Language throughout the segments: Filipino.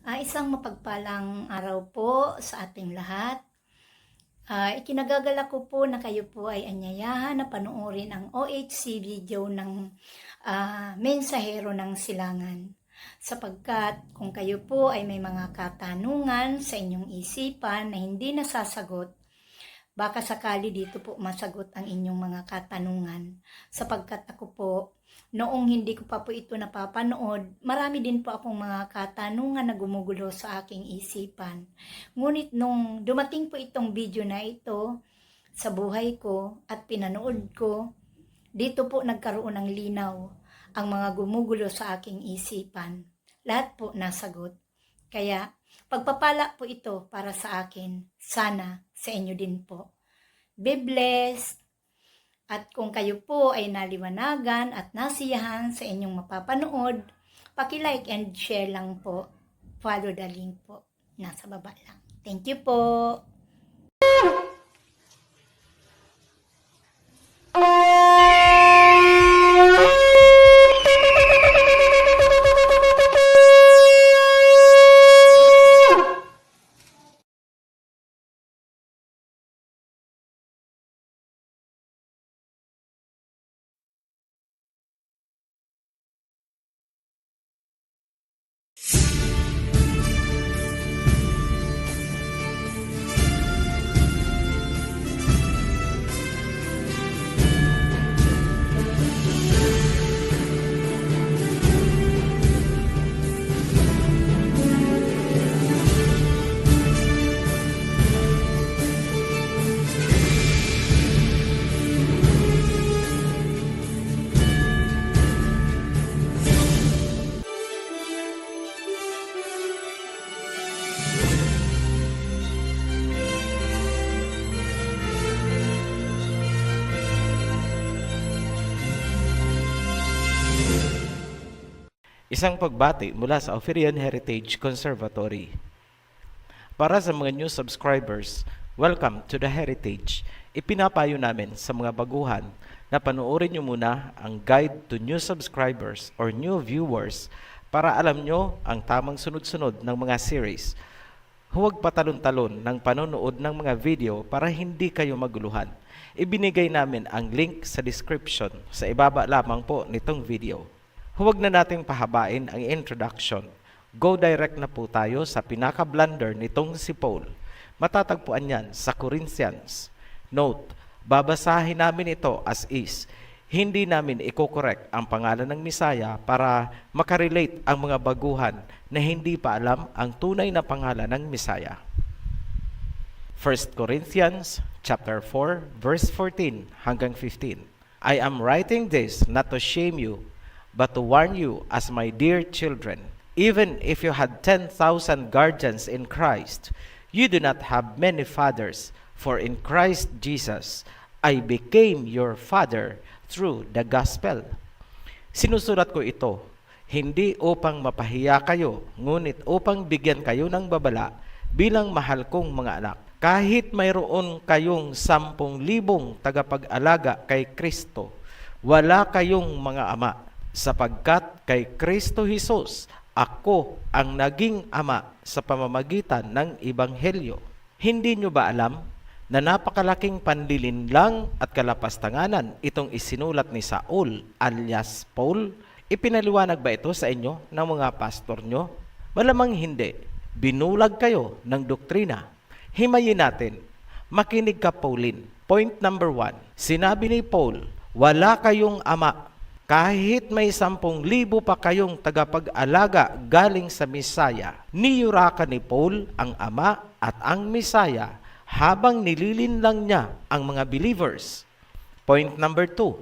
Isang mapagpalang araw po sa ating lahat. Ikinagagalak ko po na kayo po ay anyayahan na panoorin ang OHC video ng Mensahero ng Silangan. Sapagkat kung kayo po ay may mga katanungan sa inyong isipan na hindi nasasagot, baka sakali dito po masagot ang inyong mga katanungan. Sapagkat ako po, noong hindi ko pa po ito napapanood, marami din po akong mga katanungan na gumugulo sa aking isipan. Ngunit nung dumating po itong video na ito sa buhay ko at pinanood ko, dito po nagkaroon ng linaw ang mga gumugulo sa aking isipan. Lahat po nasagot. Kaya pagpapala po ito para sa akin. Sana sa inyo din po. Be blessed! At kung kayo po ay naliwanagan at nasiyahan sa inyong mapapanood, paki-like and share lang po. Follow the link po. Nasa baba lang. Thank you po! Isang pagbati mula sa Oferian Heritage Conservatory. Para sa mga new subscribers, welcome to the Heritage. Ipinapayo namin sa mga baguhan na panoorin nyo muna ang guide to new subscribers or new viewers para alam nyo ang tamang sunod-sunod ng mga series. Huwag patalon-talon ng panonood ng mga video para hindi kayo maguluhan. Ibinigay namin ang link sa description sa ibaba lamang po nitong video. Huwag na nating pahabain ang introduction. Go direct na po tayo sa pinaka-blunder nitong si Paul. Matatagpuan yan sa Corinthians. Note, babasahin namin ito as is. Hindi namin i-correct ang pangalan ng Misaya para makarelate ang mga baguhan na hindi pa alam ang tunay na pangalan ng Misaya. 1 Corinthians chapter 4, verse 14 hanggang 15. I am writing this not to shame you, but to warn you as my dear children. Even if you had 10,000 guardians in Christ, you do not have many fathers, for in Christ Jesus, I became your father through the gospel. Sinusulat ko ito, hindi upang mapahiya kayo, ngunit upang bigyan kayo ng babala bilang mahal kong mga anak. Kahit mayroon kayong 10,000 tagapag-alaga kay Kristo, wala kayong mga ama, sapagkat kay Kristo Jesus, ako ang naging ama sa pamamagitan ng Ebanghelyo. Hindi nyo ba alam na napakalaking panlilinlang at kalapastanganan itong isinulat ni Saul alias Paul? Ipinaliwanag ba ito sa inyo ng mga pastor nyo? Malamang hindi. Binulag kayo ng doktrina. Himayin natin. Makinig ka, Pauline. Point number 1. Sinabi ni Paul, wala kayong ama. Kahit may 10,000 pa kayong tagapag-alaga galing sa Misaya, niyurakan ni Paul ang Ama at ang Misaya habang nililinlang niya ang mga believers. Point number 2.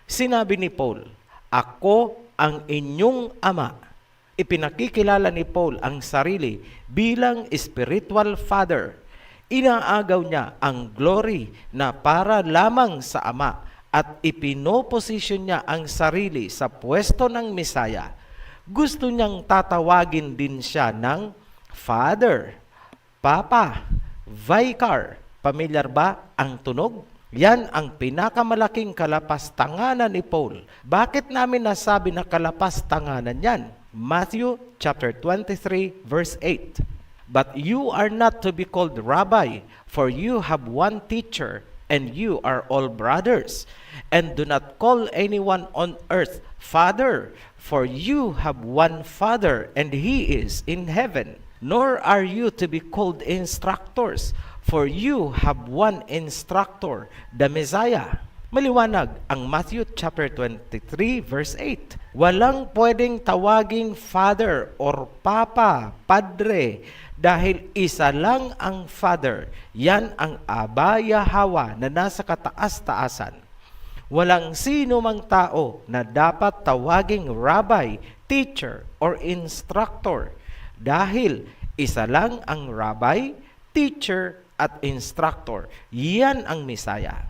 Sinabi ni Paul, ako ang inyong Ama. Ipinakikilala ni Paul ang sarili bilang spiritual father. Inaagaw niya ang glory na para lamang sa Ama at ipinoposisyon niya ang sarili sa pwesto ng Misaya. Gusto niyang tatawagin din siya ng Father, Papa, Vicar. Pamilyar ba ang tunog? Yan ang pinakamalaking kalapastanganan ni Paul. Bakit namin nasabi na kalapastanganan yan? Matthew chapter 23 verse 8. But you are not to be called Rabbi, for you have one teacher, and you are all brothers. And do not call anyone on earth Father, for you have one Father, and He is in heaven. Nor are you to be called instructors, for you have one instructor, the Messiah. Maliwanag ang Matthew chapter 23 verse 8. Walang pwedeng tawaging Father or Papa, Padre, dahil isa lang ang Father. Yan ang Aba Yahweh na nasa kataas-taasan. Walang sino mang tao na dapat tawaging Rabbi, Teacher, or Instructor, dahil isa lang ang Rabbi, Teacher, at Instructor. Yan ang Messiah.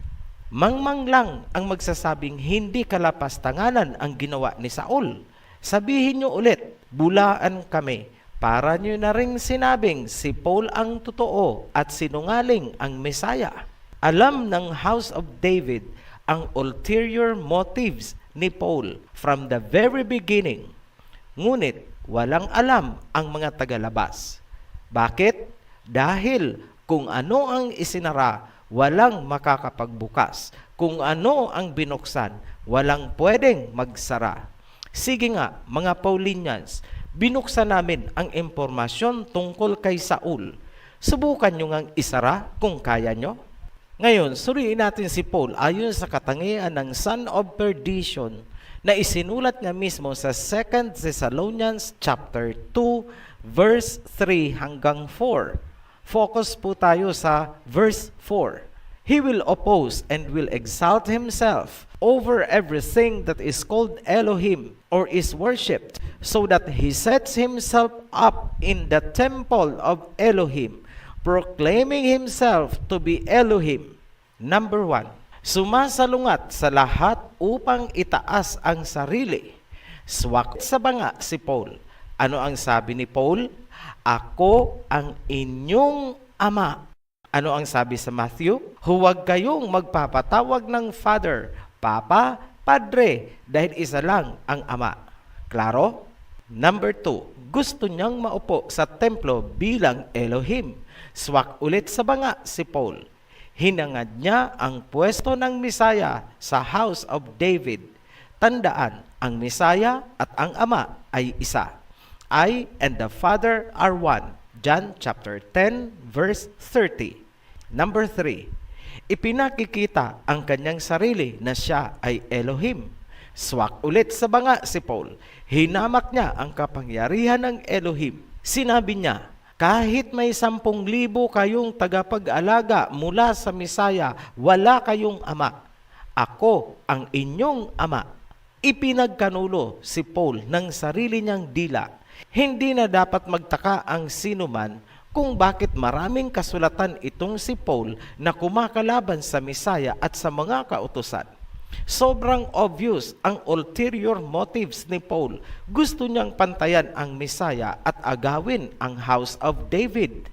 Mangmang lang ang magsasabing hindi kalapastanganan ang ginawa ni Saul. Sabihin nyo ulit, bulaan kami. Para nyo na ring sinabing si Paul ang totoo at sinungaling ang Messiah. Alam ng House of David ang ulterior motives ni Paul from the very beginning. Ngunit walang alam ang mga tagalabas. Bakit? Dahil kung ano ang isinara, walang makakapagbukas. Kung ano ang binuksan, walang pwedeng magsara. Sige nga, mga Paulinians, binuksan namin ang impormasyon tungkol kay Saul. Subukan nyo ngang isara kung kaya nyo. Ngayon, suriin natin si Paul ayon sa katangian ng son of perdition na isinulat niya mismo sa 2 Thessalonians chapter 2 verse 3 hanggang 4. Focus po tayo sa verse 4. He will oppose and will exalt himself over everything that is called Elohim or is worshipped, so that he sets himself up in the temple of Elohim, proclaiming himself to be Elohim. Number 1, sumasalungat sa lahat upang itaas ang sarili. Swak sa banga si Paul. Ano ang sabi ni Paul? Ako ang inyong ama. Ano ang sabi sa Matthew? Huwag kayong magpapatawag ng Father, Papa, Padre, dahil isa lang ang ama. Klaro? Number 2, gusto niyang maupo sa templo bilang Elohim. Swak ulit sa banga si Paul. Hinangad niya ang pwesto ng Messiah sa House of David. Tandaan, ang Messiah at ang ama ay isa. I and the Father are one. John chapter 10 verse 30. Number 3, ipinakikita ang kanyang sarili na siya ay Elohim. Swak ulit sa banga si Paul. Hinamak niya ang kapangyarihan ng Elohim. Sinabi niya, kahit may 10,000 kayong tagapag-alaga mula sa Messiah, wala kayong ama. Ako ang inyong ama. Ipinagkanulo si Paul ng sarili niyang dila. Hindi na dapat magtaka ang sinuman kung bakit maraming kasulatan itong si Paul na kumakalaban sa Messiah at sa mga kautusan. Sobrang obvious ang ulterior motives ni Paul. Gusto niyang pantayan ang Messiah at agawin ang House of David.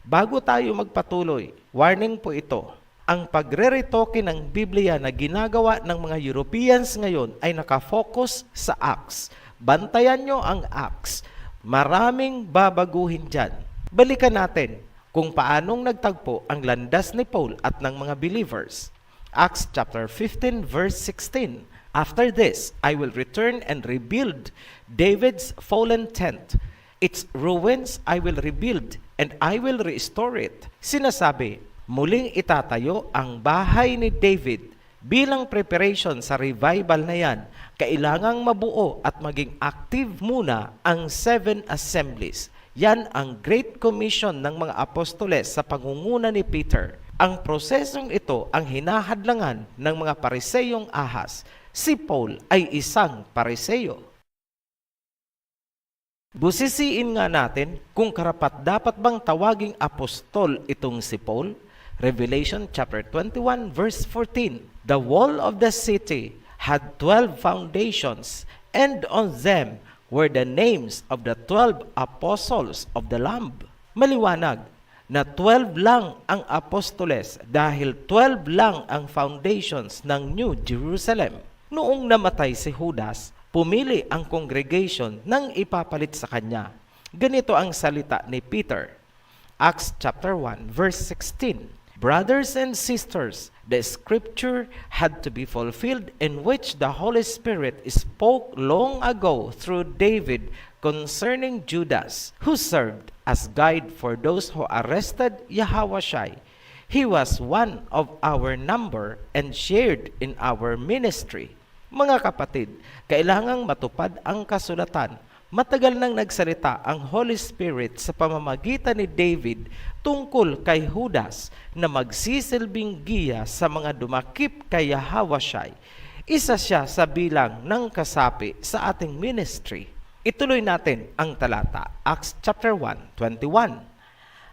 Bago tayo magpatuloy, warning po ito. Ang pagre-retoke ng Biblia na ginagawa ng mga Europeans ngayon ay nakafocus sa Acts. Bantayan nyo ang Acts. Maraming babaguhin dyan. Balikan natin kung paanong nagtagpo ang landas ni Paul at ng mga believers. Acts chapter 15 verse 16. After this, I will return and rebuild David's fallen tent. Its ruins I will rebuild and I will restore it. Sinasabi, muling itatayo ang bahay ni David. Bilang preparation sa revival na yan, kailangang mabuo at maging active muna ang 7 assemblies. Yan ang Great Commission ng mga apostoles sa pangunguna ni Peter. Ang prosesong ito ang hinahadlangan ng mga pariseyong ahas. Si Paul ay isang pariseyo. Busisiin nga natin kung karapat dapat bang tawaging apostol itong si Paul. Revelation chapter 21 verse 14. The wall of the city had 12 foundations, and on them were the names of the 12 apostles of the Lamb. Maliwanag na 12 lang ang apostoles dahil 12 lang ang foundations ng New Jerusalem. Noong namatay si Judas, Pumili ang congregation ng ipapalit sa kanya. Ganito ang salita ni Peter. Acts chapter 1 verse 16. Brothers and sisters, the scripture had to be fulfilled in which the Holy Spirit spoke long ago through David concerning Judas, who served as guide for those who arrested Yahawashi. He was one of our number and shared in our ministry. Mga kapatid, kailangang matupad ang kasulatan. Matagal nang nagsalita ang Holy Spirit sa pamamagitan ni David tungkol kay Judas na magsisilbing giya sa mga dumakip kay Yahawashi. Isa siya sa bilang ng kasapi sa ating ministry. Ituloy natin ang talata, Acts chapter 1:21.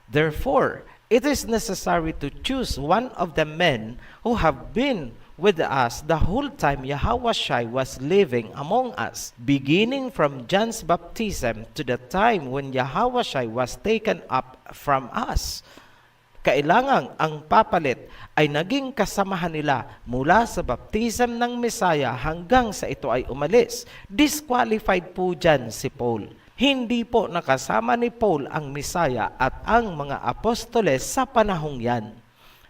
Therefore, it is necessary to choose one of the men who have been with us the whole time Yahawashi was living among us, beginning from John's baptism to the time when Yahawashi was taken up from us. Kailangang ang papalit ay naging kasamahan nila mula sa baptism ng Mesaya hanggang sa ito ay umalis. Disqualified po dyan si Paul. Hindi po nakasama ni Paul ang Mesaya at ang mga apostoles sa panahong yan.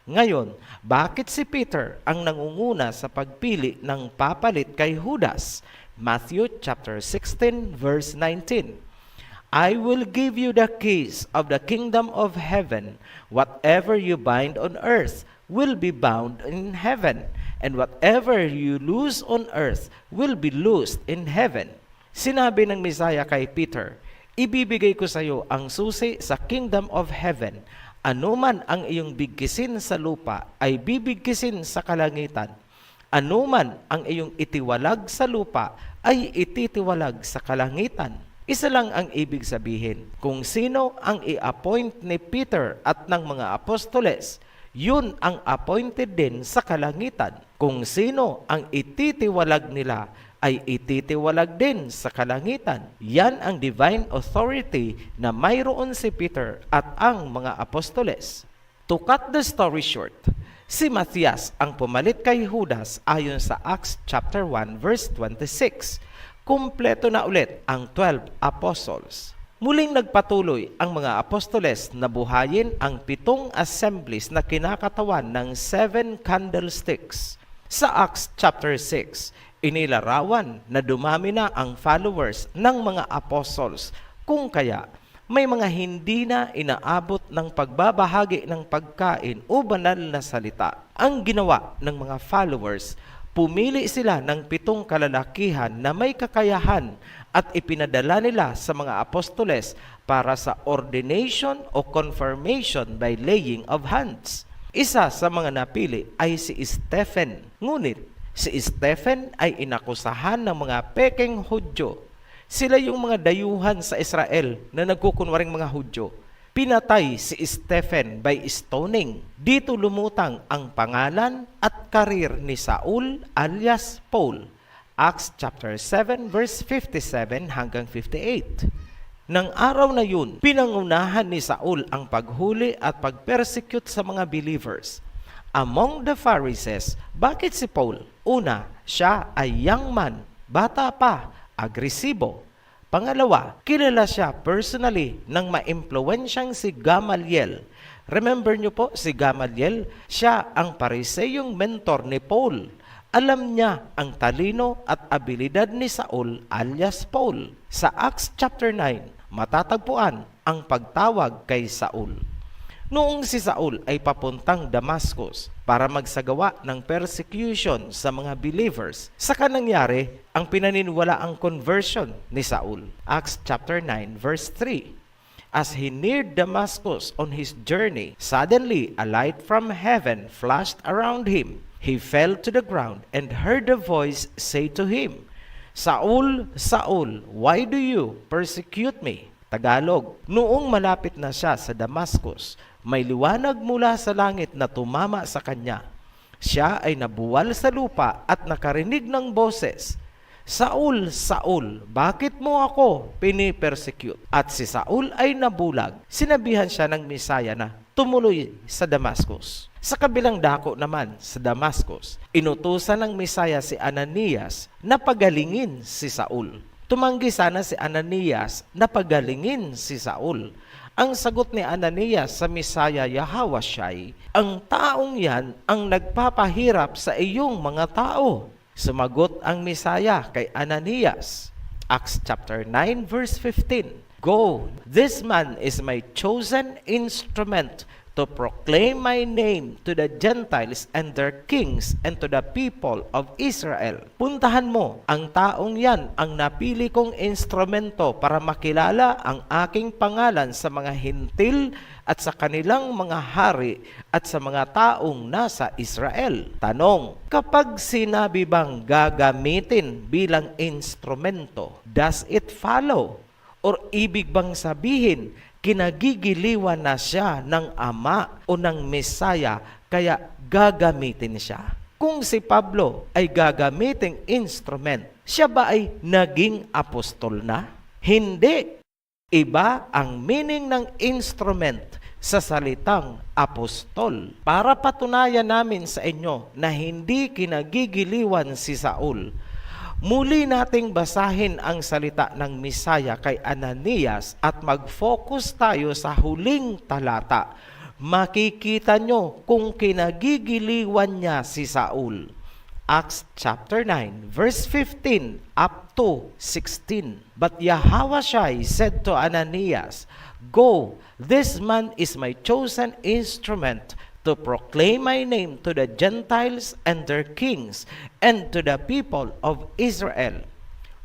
Ngayon, bakit si Peter ang nangunguna sa pagpili ng papalit kay Judas? Matthew chapter 16 verse 19. I will give you the keys of the kingdom of heaven. Whatever you bind on earth will be bound in heaven, and whatever you loose on earth will be loosed in heaven. Sinabi ng Mesaya kay Peter, ibibigay ko sa iyo ang susi sa kingdom of heaven. Anuman ang iyong bigkisin sa lupa ay bibigkisin sa kalangitan. Anuman ang iyong itiwalag sa lupa ay ititiwalag sa kalangitan. Isa lang ang ibig sabihin. Kung sino ang i-appoint ni Peter at ng mga apostoles, yun ang appointed din sa kalangitan. Kung sino ang ititiwalag nila, ay ititiwalag din sa kalangitan. Yan ang divine authority na mayroon si Peter at ang mga apostoles. To cut the story short, si Matthias ang pumalit kay Judas ayon sa Acts chapter 1 verse 26. Kumpleto na ulit ang 12 apostles. Muling nagpatuloy ang mga apostoles na buhayin ang 7 assemblies na kinakatawan ng 7 candlesticks. Sa Acts chapter 6, inilarawan na dumami na ang followers ng mga apostles, kung kaya may mga hindi na inaabot ng pagbabahagi ng pagkain o banal na salita. Ang ginawa ng mga followers, pumili sila ng 7 kalalakihan na may kakayahan at ipinadala nila sa mga apostoles para sa ordination o confirmation by laying of hands. Isa sa mga napili ay si Stephen. Ngunit si Stephen ay inakusahan ng mga pekeng Hudyo. Sila yung mga dayuhan sa Israel na nagkukunwaring mga Hudyo. Pinatay si Stephen by stoning. Dito lumutang ang pangalan at karir ni Saul alias Paul. Acts chapter 7 verse 57 hanggang 58. Nang araw na yun, pinangunahan ni Saul ang paghuli at pagpersecute sa mga believers. Among the Pharisees, bakit si Paul? Una, siya ay young man, bata pa, agresibo. Pangalawa, kilala siya personally ng maimpluwensyang si Gamaliel. Remember niyo po si Gamaliel? Siya ang pariseyong mentor ni Paul. Alam niya ang talino at abilidad ni Saul alias Paul. Sa Acts chapter 9, matatagpuan ang pagtawag kay Saul. Noong si Saul ay papuntang Damascus para magsagawa ng persecution sa mga believers, saka nangyari ang pinaniniwalaang conversion ni Saul. Acts chapter 9 verse 3. As he neared Damascus on his journey, suddenly a light from heaven flashed around him. He fell to the ground and heard a voice say to him, Saul, Saul, why do you persecute me? Tagalog, noong malapit na siya sa Damascus, may liwanag mula sa langit na tumama sa kanya. Siya ay nabuwal sa lupa at nakarinig ng boses, Saul, Saul, bakit mo ako pinipersecute? At si Saul ay nabulag. Sinabihan siya ng Mesaya na tumuloy sa Damascus. Sa kabilang dako naman sa Damascus, inutusan ng Mesaya si Ananias na pagalingin si Saul. Tumanggi sana si Ananias na pagalingin si Saul. Ang sagot ni Ananias sa Mesaya Yahawashai, ang taong yan ang nagpapahirap sa iyong mga tao. Sumagot ang Mesaya kay Ananias. Acts chapter 9 verse 15. Go, this man is my chosen instrument to proclaim my name to the Gentiles and their kings and to the people of Israel. Puntahan mo, ang taong yan ang napili kong instrumento para makilala ang aking pangalan sa mga hintil at sa kanilang mga hari at sa mga taong nasa Israel. Tanong, kapag sinabi bang gagamitin bilang instrumento, does it follow? Or ibig bang sabihin, kinagigiliwan na siya ng Ama o ng Mesaya, kaya gagamitin siya? Kung si Pablo ay gagamiting instrument, siya ba ay naging apostol na? Hindi. Iba ang meaning ng instrument sa salitang apostol. Para patunayan namin sa inyo na hindi kinagigiliwan si Saul, muli nating basahin ang salita ng Mesaya kay Ananias at mag-focus tayo sa huling talata. Makikita nyo kung kinagigiliwan niya si Saul. Acts chapter 9 verse 15 up to 16. But Yahawashai said to Ananias, Go, this man is my chosen instrument to proclaim my name to the Gentiles and their kings, and to the people of Israel.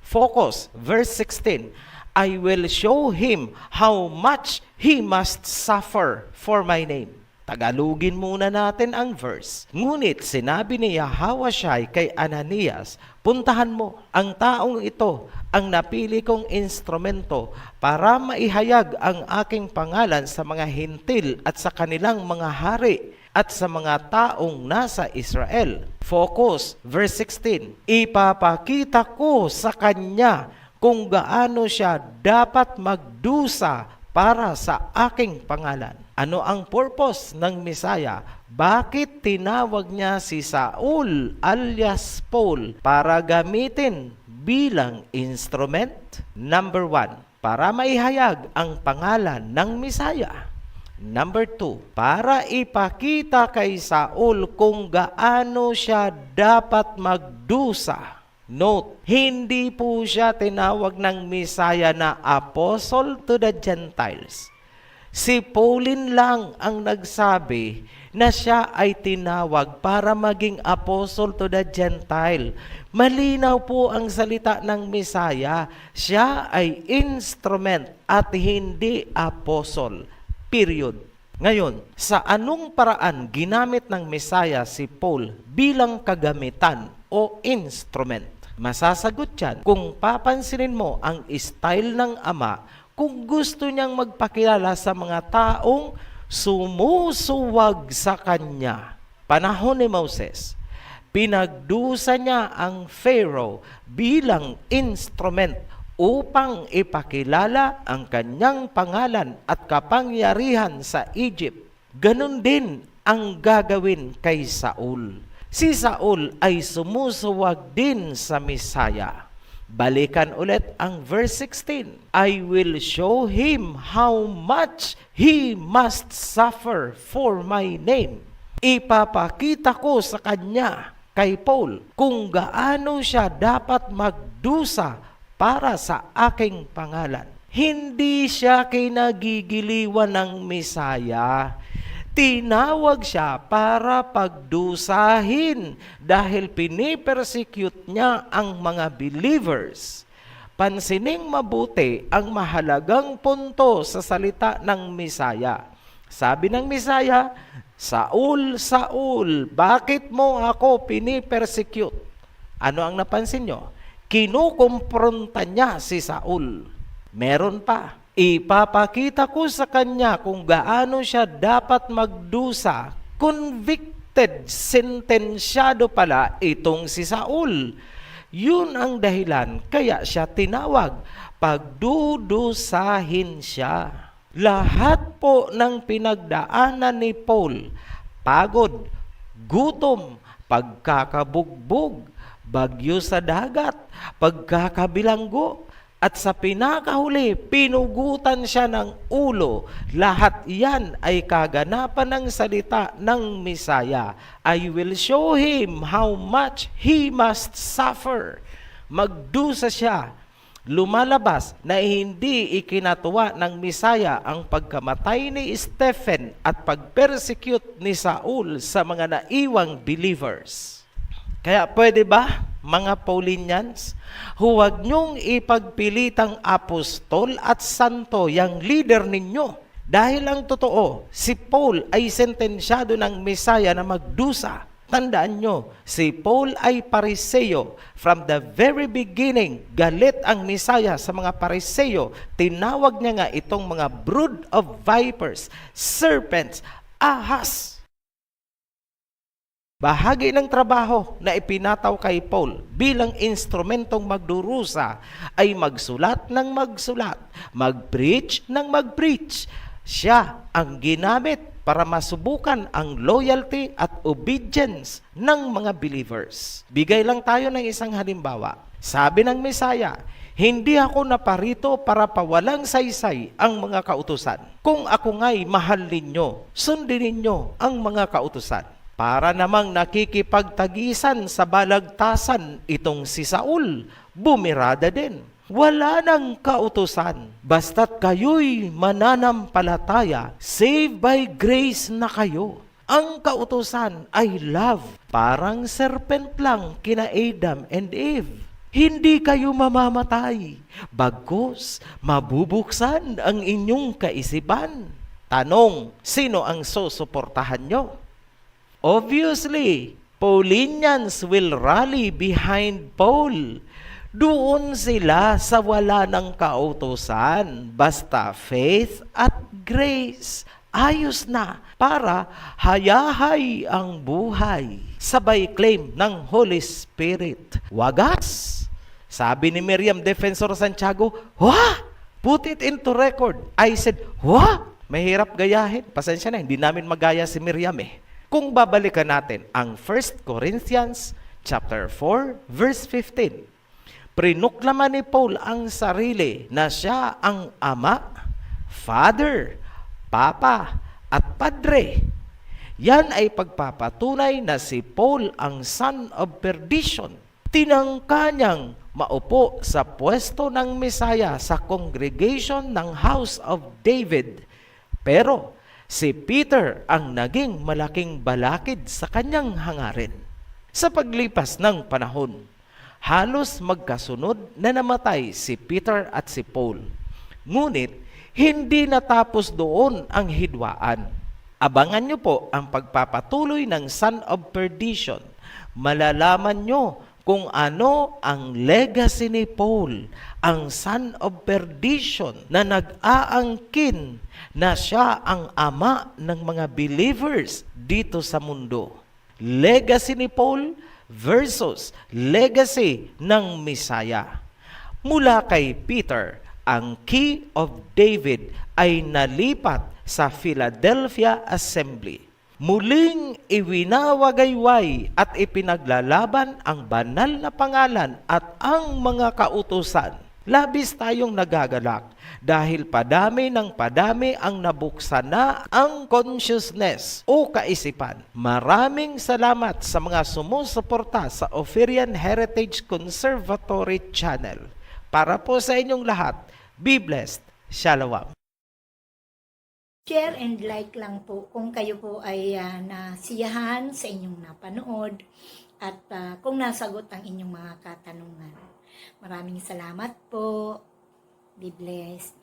Focus, verse 16. I will show him how much he must suffer for my name. Tagalugin muna natin ang verse. Ngunit sinabi ni Yahawashai kay Ananias, puntahan mo, ang taong ito ang napili kong instrumento para maihayag ang aking pangalan sa mga hintil at sa kanilang mga hari at sa mga taong nasa Israel. Focus, verse 16. Ipapakita ko sa kanya kung gaano siya dapat magdusa para sa aking pangalan. Ano ang purpose ng Mesaya? Bakit tinawag niya si Saul alias Paul para gamitin bilang instrument? Number 1, para maihayag ang pangalan ng Mesaya. Number 2, para ipakita kay Saul kung gaano siya dapat magdusa. Note, hindi po siya tinawag ng Mesaya na apostle to the Gentiles. Si Pauline lang ang nagsabi na siya ay tinawag para maging apostle to the Gentile. Malinaw po ang salita ng Mesaya. Siya ay instrument at hindi apostle. Period. Ngayon, sa anong paraan ginamit ng Mesaya si Paul bilang kagamitan o instrument? Masasagot yan kung papansinin mo ang style ng Ama kung gusto niyang magpakilala sa mga taong sumusuwag sa Kanya. Panahon ni Moses, pinagdusa niya ang Pharaoh bilang instrument upang ipakilala ang kanyang pangalan at kapangyarihan sa Egypt. Ganon din ang gagawin kay Saul. Si Saul ay sumusuwag din sa Mesaya. Balikan ulit ang verse 16. I will show him how much he must suffer for my name. Ipapakita ko sa kanya, kay Paul, kung gaano siya dapat magdusa para sa aking pangalan. Hindi siya kinagigiliwan ng Mesaya. Tinawag siya para pagdusahin dahil pinipersecute niya ang mga believers. Pansining mabuti ang mahalagang punto sa salita ng Mesaya. Sabi ng Mesaya, Saul, Saul, bakit mo ako pinipersecute? Ano ang napansin nyo? Kinukumpronta niya si Saul. Meron pa. Ipapakita ko sa kanya kung gaano siya dapat magdusa. Convicted, sentensyado pala itong si Saul. Yun ang dahilan kaya siya tinawag. Pagdudusahin siya. Lahat po ng pinagdaanan ni Paul pagod, gutom, pagkakabugbog, bagyo sa dagat, pagkakabilanggo, at sa pinakahuli, pinugutan siya ng ulo. Lahat yan ay kaganapan ng salita ng Misaya. I will show him how much he must suffer. Magdusa siya. Lumalabas na hindi ikinatuwa ng Misaya ang pagkamatay ni Stephen at pag-persecute ni Saul sa mga naiwang believers. Kaya pwede ba, mga Paulinians, huwag niyong ipagpilitang apostol at santo yang leader ninyo. Dahil ang totoo, si Paul ay sentensyado ng Mesaya na magdusa. Tandaan nyo, si Paul ay Pariseo. From the very beginning, galit ang Mesaya sa mga Pariseo. Tinawag niya nga itong mga brood of vipers, serpents, ahas. Bahagi ng trabaho na ipinataw kay Paul bilang instrumentong magdurusa ay magsulat ng magsulat, mag-preach ng mag-preach. Siya ang ginamit para masubukan ang loyalty at obedience ng mga believers. Bigay lang tayo ng isang halimbawa. Sabi ng Mesaya, hindi ako naparito para pawalang saysay ang mga kautusan. Kung ako nga'y mahal ninyo, sundin ninyo ang mga kautusan. Para namang nakikipagtagisan sa balagtasan itong si Saul, bumirada din. Wala nang kautusan, basta't kayo'y mananampalataya, save by grace na kayo. Ang kautusan ay love, parang serpent lang kina Adam and Eve. Hindi kayo mamamatay, bagkus mabubuksan ang inyong kaisipan. Tanong, sino ang susuportahan nyo? Obviously, Paulinians will rally behind Paul. Doon sila sa wala ng kautusan, basta faith at grace. Ayos na para hayahay ang buhay. Sabay claim ng Holy Spirit. Wagas! Sabi ni Miriam Defensor Santiago, "Wah! Put it into record." I said, "Wah!" Mahirap gayahin. Pasensya na, hindi namin magaya si Miriam eh. Kung babalikan natin ang 1 Corinthians chapter 4, verse 15. Prinuklaman ni Paul ang sarili na siya ang ama, father, papa, at padre. Yan ay pagpapatunay na si Paul ang son of perdition. Tinangka niyang maupo sa pwesto ng Mesaya sa congregation ng House of David. Pero si Peter ang naging malaking balakid sa kanyang hangarin. Sa paglipas ng panahon, halos magkasunod na namatay si Peter at si Paul. Ngunit, hindi natapos doon ang hidwaan. Abangan niyo po ang pagpapatuloy ng Son of Perdition. Malalaman niyo kung ano ang legacy ni Paul, ang Son of Perdition na nag-aangkin na siya ang ama ng mga believers dito sa mundo. Legacy ni Paul versus legacy ng Mesaya. Mula kay Peter, ang key of David ay nalipat sa Philadelphia Assembly. Muling iwinawagayway at ipinaglalaban ang banal na pangalan at ang mga kautusan. Labis tayong nagagalak dahil padami ng padami ang nabuksan na ang consciousness o kaisipan. Maraming salamat sa mga sumusuporta sa Oferian Heritage Conservatory Channel. Para po sa inyong lahat, be blessed. Shalom. Share and like lang po kung kayo po ay nasiyahan sa inyong napanood at kung nasagot ang inyong mga katanungan. Maraming salamat po. Be blessed.